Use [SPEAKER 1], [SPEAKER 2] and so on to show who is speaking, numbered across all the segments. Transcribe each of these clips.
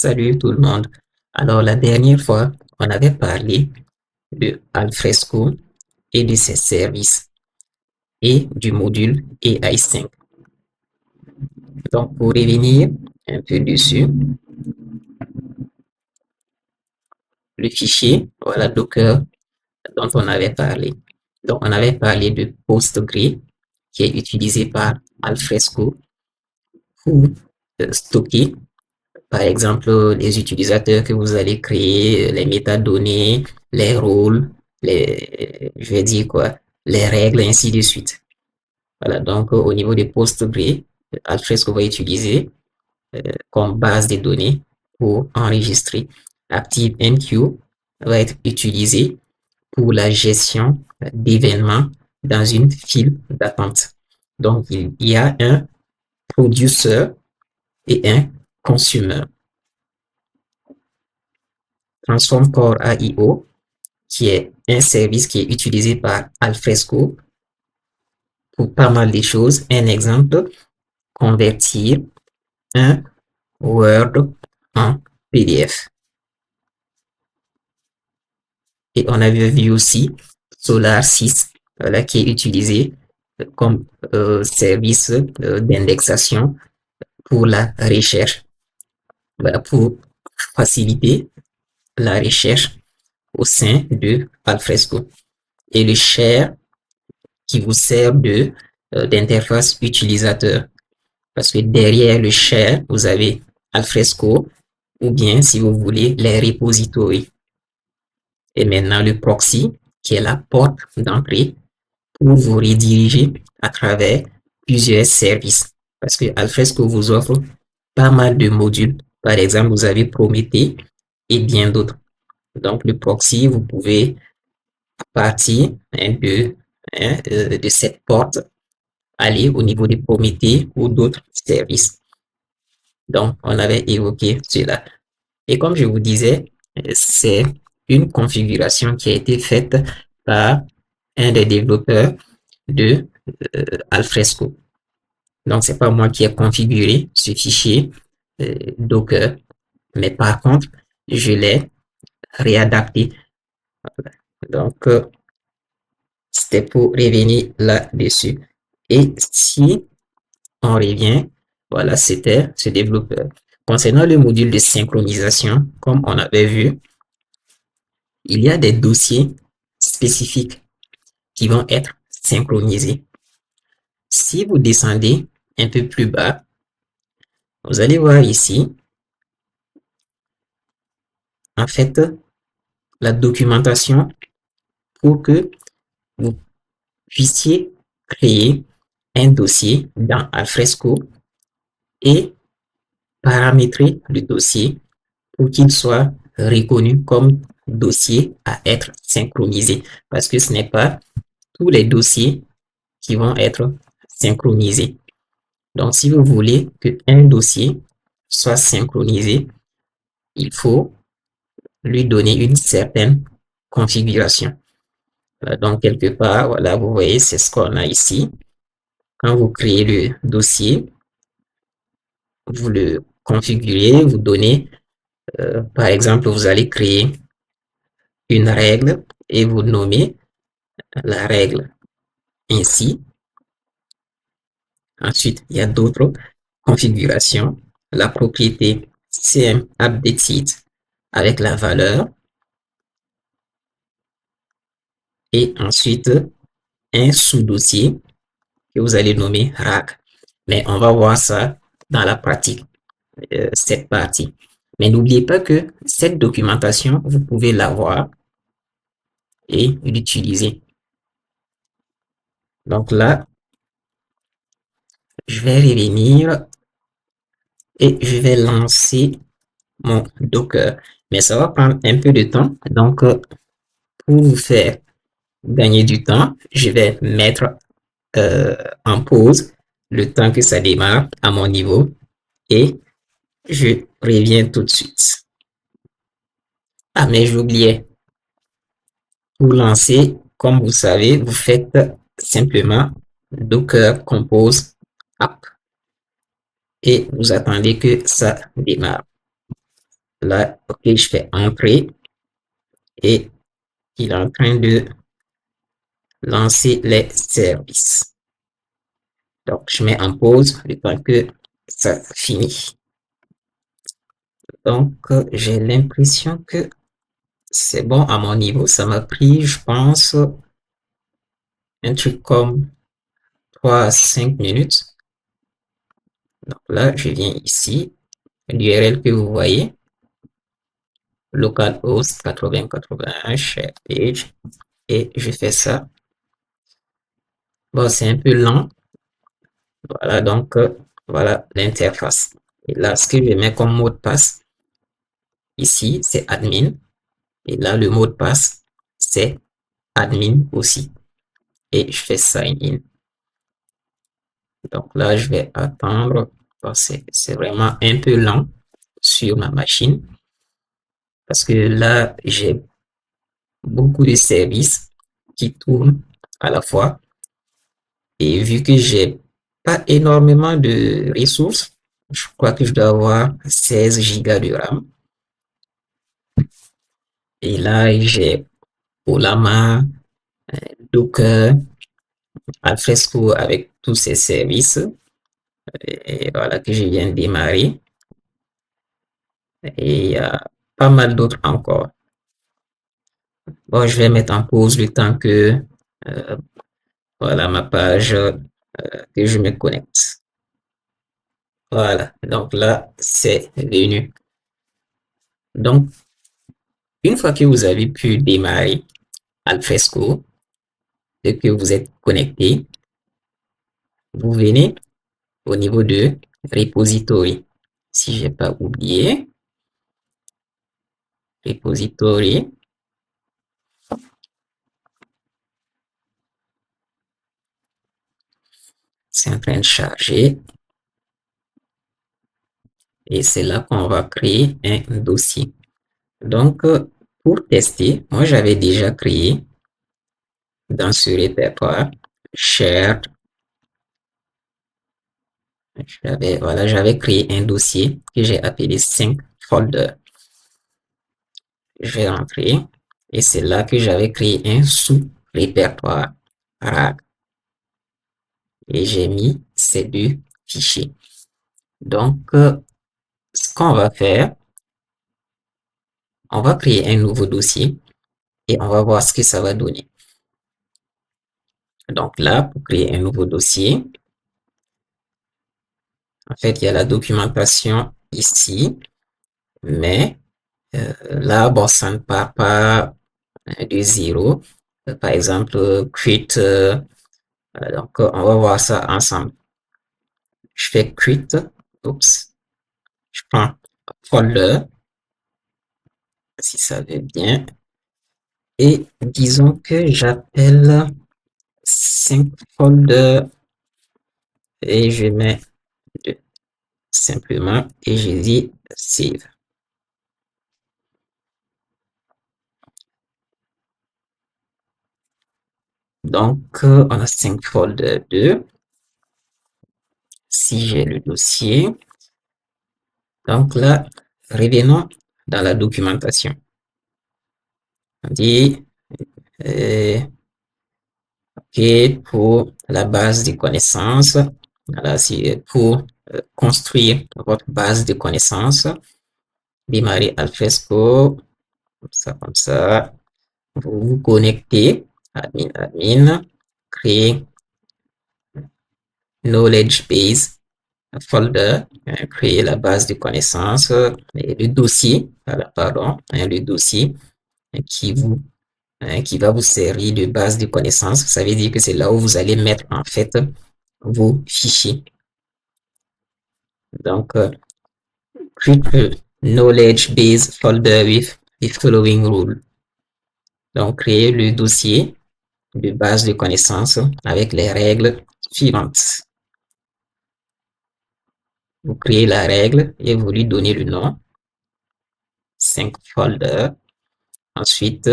[SPEAKER 1] Salut tout le monde. Alors, la dernière fois, on avait parlé de Alfresco et de ses services et du module AI5. Donc, pour revenir un peu dessus, le fichier, voilà, Docker dont on avait parlé. Donc, on avait parlé de PostgreSQL qui est utilisé par Alfresco pour stocker, par exemple, les utilisateurs que vous allez créer, les métadonnées, les rôles, je vais dire quoi, les règles, ainsi de suite. Voilà, donc au niveau des PostgreSQL, Alfresco va utiliser comme base de données pour enregistrer. ActiveMQ va être utilisé pour la gestion d'événements dans une file d'attente. Donc, il y a un producer et un consumer. Transform Core AIO, qui est un service qui est utilisé par Alfresco pour pas mal de choses. Un exemple, convertir un Word en PDF. Et on avait vu aussi Solar 6, voilà, qui est utilisé comme service d'indexation pour la recherche, voilà, pour faciliter la recherche au sein de Alfresco. Et le share qui vous sert d'interface utilisateur. Parce que derrière le share, vous avez Alfresco ou bien, si vous voulez, les repositories. Et maintenant, le proxy, qui est la porte d'entrée pour vous rediriger à travers plusieurs services. Parce que Alfresco vous offre pas mal de modules. Par exemple, vous avez Prométhée et bien d'autres. Donc, le proxy, vous pouvez partir de cette porte, aller au niveau des Prométhée ou d'autres services. Donc, on avait évoqué cela. Et comme je vous disais, c'est une configuration qui a été faite par un des développeurs de Alfresco. Donc, c'est pas moi qui ai configuré ce fichier Docker, mais par contre, je l'ai réadapté. Donc, c'était pour revenir là-dessus. Et si on revient, voilà, c'était ce développeur. Concernant le module de synchronisation, comme on avait vu, il y a des dossiers spécifiques qui vont être synchronisés. Si vous descendez un peu plus bas, vous allez voir ici, en fait, la documentation pour que vous puissiez créer un dossier dans Alfresco et paramétrer le dossier pour qu'il soit reconnu comme dossier à être synchronisé. Parce que ce n'est pas tous les dossiers qui vont être synchronisés. Donc, si vous voulez qu'un dossier soit synchronisé, il faut lui donner une certaine configuration. Donc, quelque part, voilà, vous voyez, c'est ce qu'on a ici. Quand vous créez le dossier, vous le configurez, vous donnez, par exemple, vous allez créer une règle et vous nommez la règle ainsi. Ensuite, il y a d'autres configurations. La propriété CM updated avec la valeur. Et ensuite, un sous-dossier que vous allez nommer RAG. Mais on va voir ça dans la pratique, cette partie. Mais n'oubliez pas que cette documentation, vous pouvez l'avoir et l'utiliser. Donc là, je vais revenir et je vais lancer mon Docker. Mais ça va prendre un peu de temps. Donc, pour vous faire gagner du temps, je vais mettre en pause le temps que ça démarre à mon niveau et je reviens tout de suite. Ah, mais j'oubliais. Pour lancer, comme vous savez, vous faites simplement Docker Compose App et vous attendez que ça démarre. là, ok, je fais entrer et il est en train de lancer les services. Donc, je mets en pause le temps que ça finit. Donc, j'ai l'impression que c'est bon à mon niveau. Ça m'a pris, je pense, un truc comme 3 à 5 minutes. Donc là, je viens ici, l'URL que vous voyez, localhost 8081 share page, et je fais ça. Bon, c'est un peu lent. Voilà, donc, voilà l'interface. Et là, ce que je mets comme mot de passe, ici, c'est admin. Et là, le mot de passe, c'est admin aussi. Et je fais sign in. Donc là, je vais attendre. C'est vraiment un peu lent sur ma machine. Parce que là, j'ai beaucoup de services qui tournent à la fois. Et vu que j'ai pas énormément de ressources, je crois que je dois avoir 16 gigas de RAM. Et là, j'ai Olama, Docker, Alfresco avec tous ces services. Et voilà que je viens de démarrer. Et il y a pas mal d'autres encore. Bon, je vais mettre en pause le temps que voilà ma page que je me connecte. Voilà, donc là, c'est venu. Donc, une fois que vous avez pu démarrer Alfresco et que vous êtes connecté, vous venez au niveau de repository. Si je n'ai pas oublié, repository. C'est en train de charger. Et c'est là qu'on va créer un dossier. Donc, pour tester, moi, j'avais déjà créé dans ce répertoire shared. J'avais créé un dossier que j'ai appelé 5 folders. Je vais rentrer et c'est là que j'avais créé un sous-répertoire RAG et j'ai mis ces deux fichiers. Donc, ce qu'on va faire, on va créer un nouveau dossier et on va voir ce que ça va donner. Donc là, pour créer un nouveau dossier, en fait, il y a la documentation ici, mais là, bon, ça ne part pas de zéro. Par exemple, create, donc on va voir ça ensemble. Je fais create, oups, je prends folder, si ça veut bien, et disons que j'appelle 5 folders et je mets 2 simplement et je dis save. Donc, on a 5 folders 2. Si j'ai le dossier, donc là, revenons dans la documentation. On dit, OK, pour la base de connaissances, voilà, c'est pour construire votre base de connaissances, démarrer Alfresco, comme ça, vous vous connectez, admin, créer knowledge base folder, créer la base de connaissances, et le dossier, voilà, pardon, le dossier qui vous qui va vous servir de base de connaissances. Ça veut dire que c'est là où vous allez mettre en fait vos fichiers. Donc, create knowledge base folder with the following rule. Donc, créer le dossier de base de connaissances avec les règles suivantes. Vous créez la règle et vous lui donnez le nom. 5 folders. Ensuite,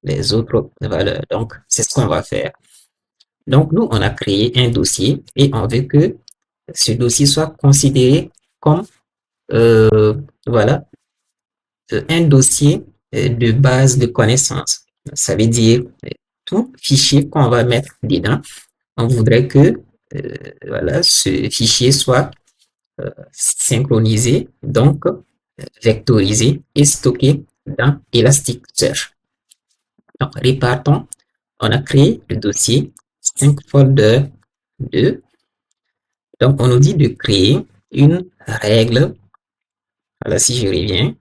[SPEAKER 1] les autres valeurs. Donc, c'est ce qu'on va faire. Donc, nous, on a créé un dossier et on veut que ce dossier soit considéré comme voilà, un dossier de base de connaissances. Ça veut dire tout fichier qu'on va mettre dedans. On voudrait que voilà, ce fichier soit synchronisé, donc vectorisé et stocké dans Elasticsearch. Donc, répartons. On a créé le dossier 5 folder 2. Donc, on nous dit de créer une règle. Voilà, si je reviens,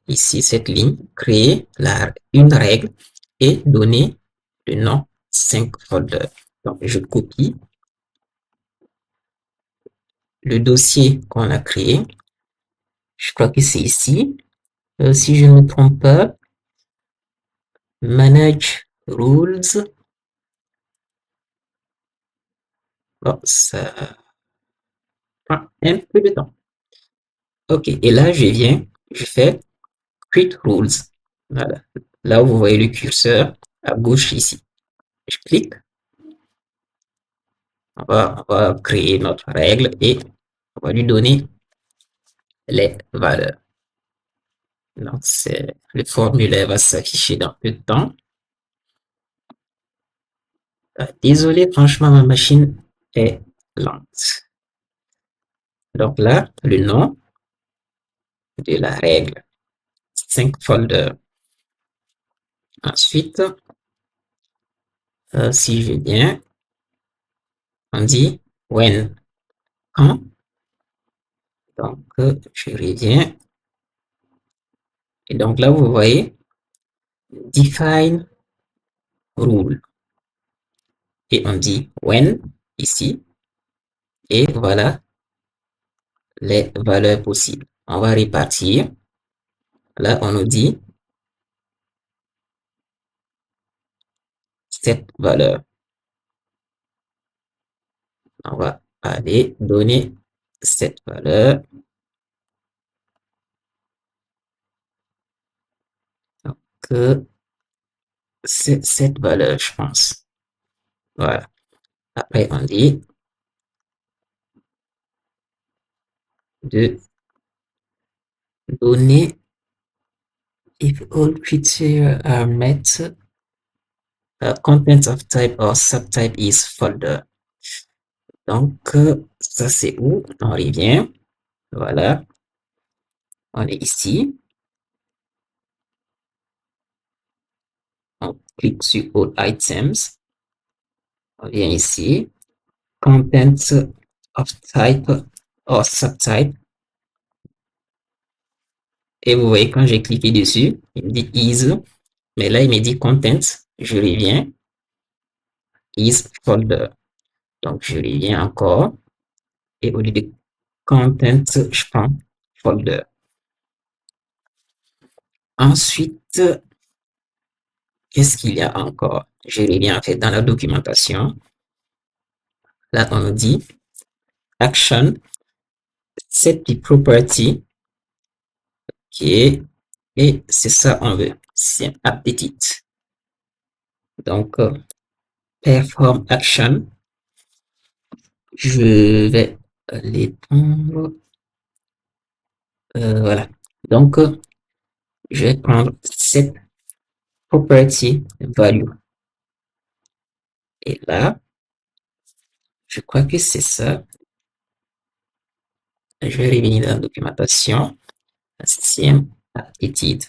[SPEAKER 1] ici, cette ligne, créer une règle et donner le nom 5 folder. Donc, je copie le dossier qu'on a créé. Je crois que c'est ici. Si je ne me trompe pas, manage rules. Bon, ça prend un peu de temps. OK. Et là, je fais create rules. Voilà. Là où vous voyez le curseur à gauche ici. Je clique. On va créer notre règle et on va lui donner les valeurs. Donc, le formulaire va s'afficher dans peu de temps. Désolé, franchement, ma machine est lente. Donc là, le nom de la règle, 5 folders. Ensuite, si je viens, on dit when, quand. Donc, je reviens. Et donc là, vous voyez, define rule. Et on dit when ici. Et voilà les valeurs possibles. On va répartir. Là, on nous dit cette valeur. On va aller donner cette valeur. Donc, c'est cette valeur, je pense. Voilà. Après, on dit de donner if all criteria are met, content of type or subtype is folder. Donc, ça c'est où? On revient. Voilà. On est ici. On clique sur All Items. On vient ici. Content of type or subtype. Et vous voyez, quand j'ai cliqué dessus, il me dit is. Mais là, il me dit content. Je reviens. Is folder. Donc, je reviens encore. Et au lieu de content, je prends folder. Ensuite, qu'est-ce qu'il y a encore? Je reviens en fait dans la documentation. Là, on nous dit action, set the property. OK. Et c'est ça on veut. C'est updated. Donc, perform action. Je vais l'étendre. Voilà. Donc, je vais prendre set property value. Et là, je crois que c'est ça. Je vais revenir dans la documentation. CM updated.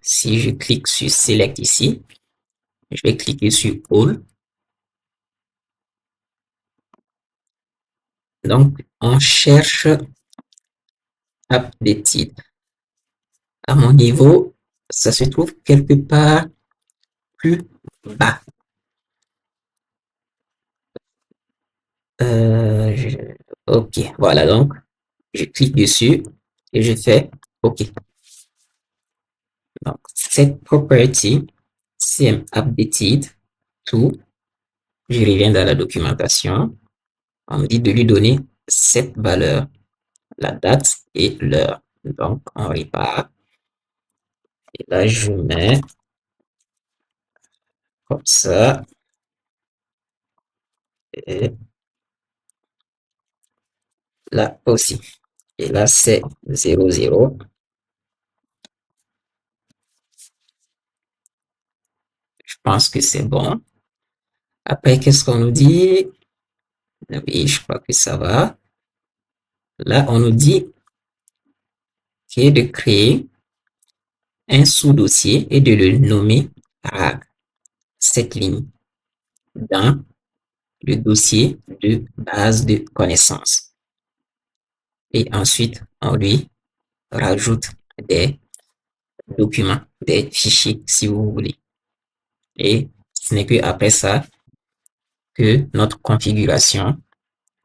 [SPEAKER 1] Si je clique sur select ici, je vais cliquer sur all. Donc, on cherche updated. À mon niveau, ça se trouve quelque part plus bas. OK, voilà, donc, je clique dessus et je fais OK. Donc, set property, CM updated to, je reviens dans la documentation, on me dit de lui donner cette valeur, la date et l'heure. Donc, on répare. Et là, je mets comme ça. Et là aussi. Et là, c'est 0, 0. Je pense que c'est bon. Après, qu'est-ce qu'on nous dit? Oui, je crois que ça va. Là, on nous dit de créer un sous-dossier et de le nommer RAG, cette ligne, dans le dossier de base de connaissances. Et ensuite, on lui rajoute des documents, des fichiers, si vous voulez. Et ce n'est que après ça que notre configuration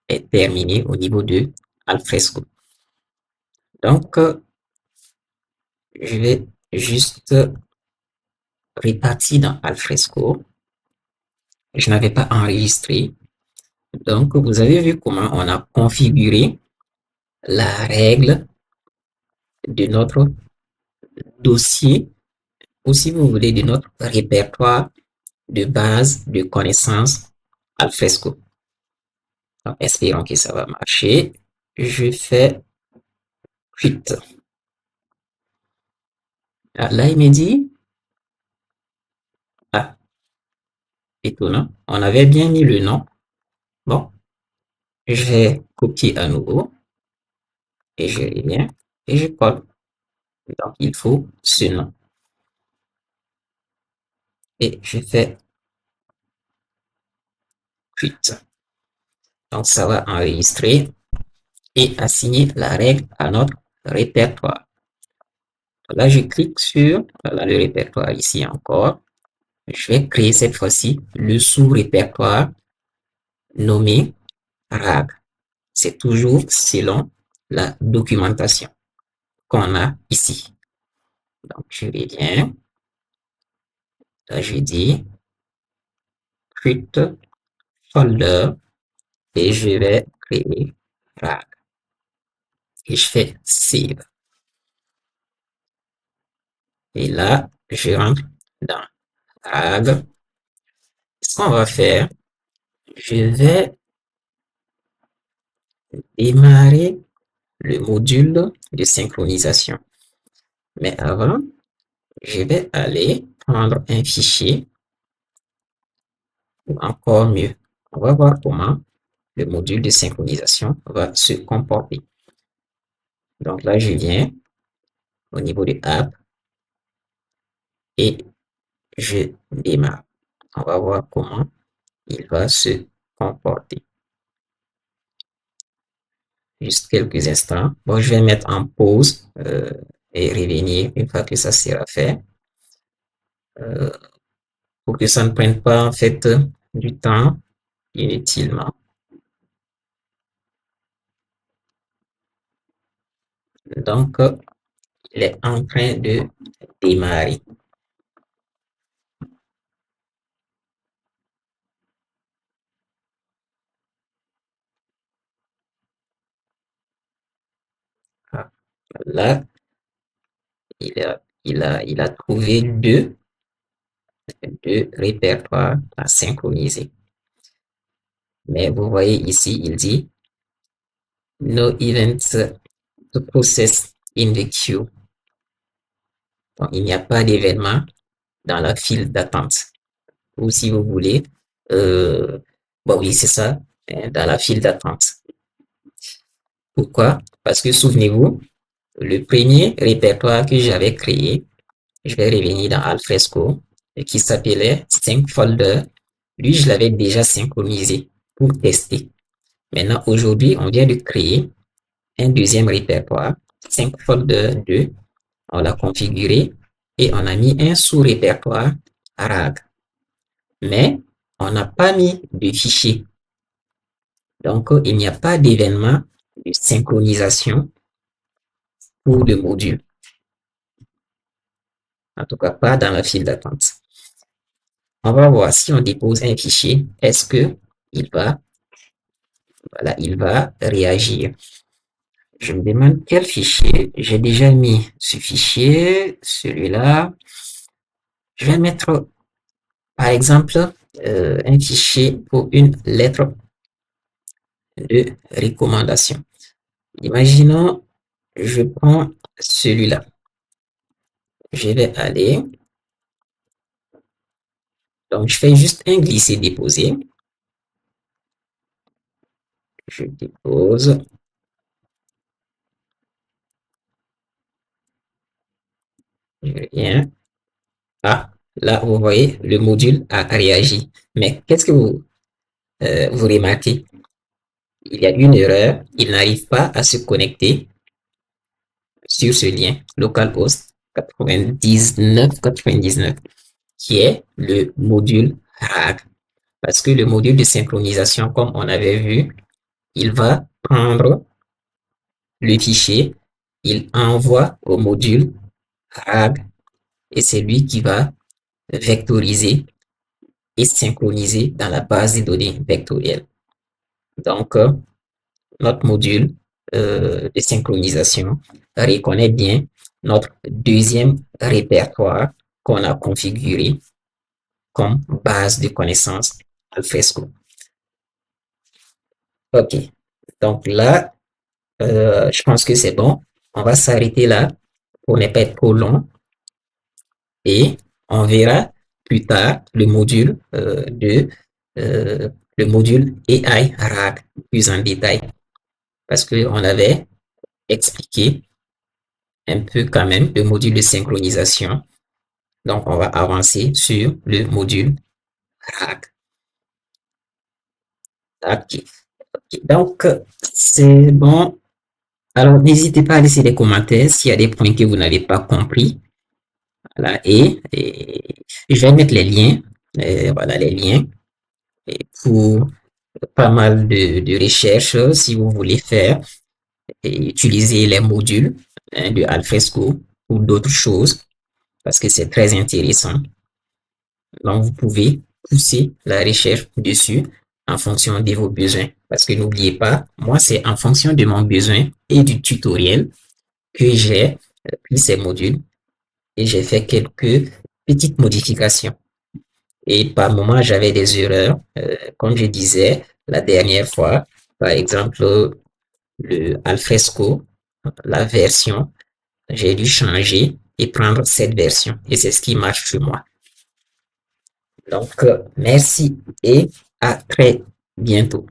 [SPEAKER 1] est terminée au niveau de Alfresco. Donc, je vais juste répartir dans Alfresco. Je n'avais pas enregistré. Donc, vous avez vu comment on a configuré la règle de notre dossier, ou si vous voulez, de notre répertoire de base de connaissances Alfresco. Donc, espérons que ça va marcher. Je fais quit. Ah, là, il me dit, ah, étonnant, on avait bien mis le nom. Bon, je vais copier à nouveau et je reviens et je colle. Donc, il faut ce nom. Et je fais quit. Donc, ça va enregistrer et assigner la règle à notre répertoire. Là, je clique sur le répertoire ici encore. Je vais créer cette fois-ci le sous-répertoire nommé RAG. C'est toujours selon la documentation qu'on a ici. Donc, je reviens. Là, je dis create folder et je vais créer RAG. Et je fais save. Et là, je rentre dans RAG. Ce qu'on va faire, je vais démarrer le module de synchronisation. Mais avant, je vais aller prendre un fichier, ou encore mieux, on va voir comment le module de synchronisation va se comporter. Donc là, je viens au niveau de App et je démarre. On va voir comment il va se comporter. Juste quelques instants. Bon, je vais mettre en pause et revenir une fois que ça sera fait. Pour que ça ne prenne pas en fait du temps inutilement. Donc, il est en train de démarrer. Ah, là, il a trouvé deux répertoires à synchroniser. Mais vous voyez ici, il dit no events to process in the queue. Donc, il n'y a pas d'événement dans la file d'attente. Ou si vous voulez, bon oui, c'est ça, dans la file d'attente. Pourquoi? Parce que souvenez-vous, le premier répertoire que j'avais créé, je vais revenir dans Alfresco, qui s'appelait 5 folders. Lui, je l'avais déjà synchronisé pour tester. Maintenant, aujourd'hui, on vient de créer un deuxième répertoire, 5 folders 2. On l'a configuré et on a mis un sous-répertoire RAG. Mais on n'a pas mis de fichier. Donc, il n'y a pas d'événement de synchronisation pour le module. En tout cas, pas dans la file d'attente. On va voir si on dépose un fichier, est-ce que il va, voilà, il va réagir. Je me demande quel fichier. J'ai déjà mis ce fichier, celui-là. Je vais mettre, par exemple, un fichier pour une lettre de recommandation. Imaginons, je prends celui-là. Je vais aller, donc je fais juste un glisser-déposer. Je dépose. Je viens. Ah, là, vous voyez, le module a réagi. Mais qu'est-ce que vous remarquez? Il y a une erreur. Il n'arrive pas à se connecter sur ce lien localhost 99 qui est le module RAG. Parce que le module de synchronisation, comme on avait vu, il va prendre le fichier, il envoie au module RAG et c'est lui qui va vectoriser et synchroniser dans la base de données vectorielle. Donc, notre module de synchronisation reconnaît bien notre deuxième répertoire qu'on a configuré comme base de connaissances Alfresco. OK. Donc là, je pense que c'est bon. On va s'arrêter là pour ne pas être trop long et on verra plus tard le module AI RAG plus en détail parce qu'on avait expliqué un peu quand même le module de synchronisation. Donc, on va avancer sur le module RAG. OK. Donc, c'est bon. Alors, n'hésitez pas à laisser des commentaires s'il y a des points que vous n'avez pas compris. Voilà. Et je vais mettre les liens. Voilà, les liens pour pas mal de recherches si vous voulez faire et utiliser les modules de Alfresco ou d'autres choses parce que c'est très intéressant. Donc, vous pouvez pousser la recherche dessus en fonction de vos besoins. Parce que n'oubliez pas, moi, c'est en fonction de mon besoin et du tutoriel que j'ai pris ces modules et j'ai fait quelques petites modifications. Et par moment, j'avais des erreurs. Comme je disais la dernière fois, par exemple, le Alfresco, la version, j'ai dû changer et prendre cette version. Et c'est ce qui marche chez moi. Donc, merci et à très bientôt.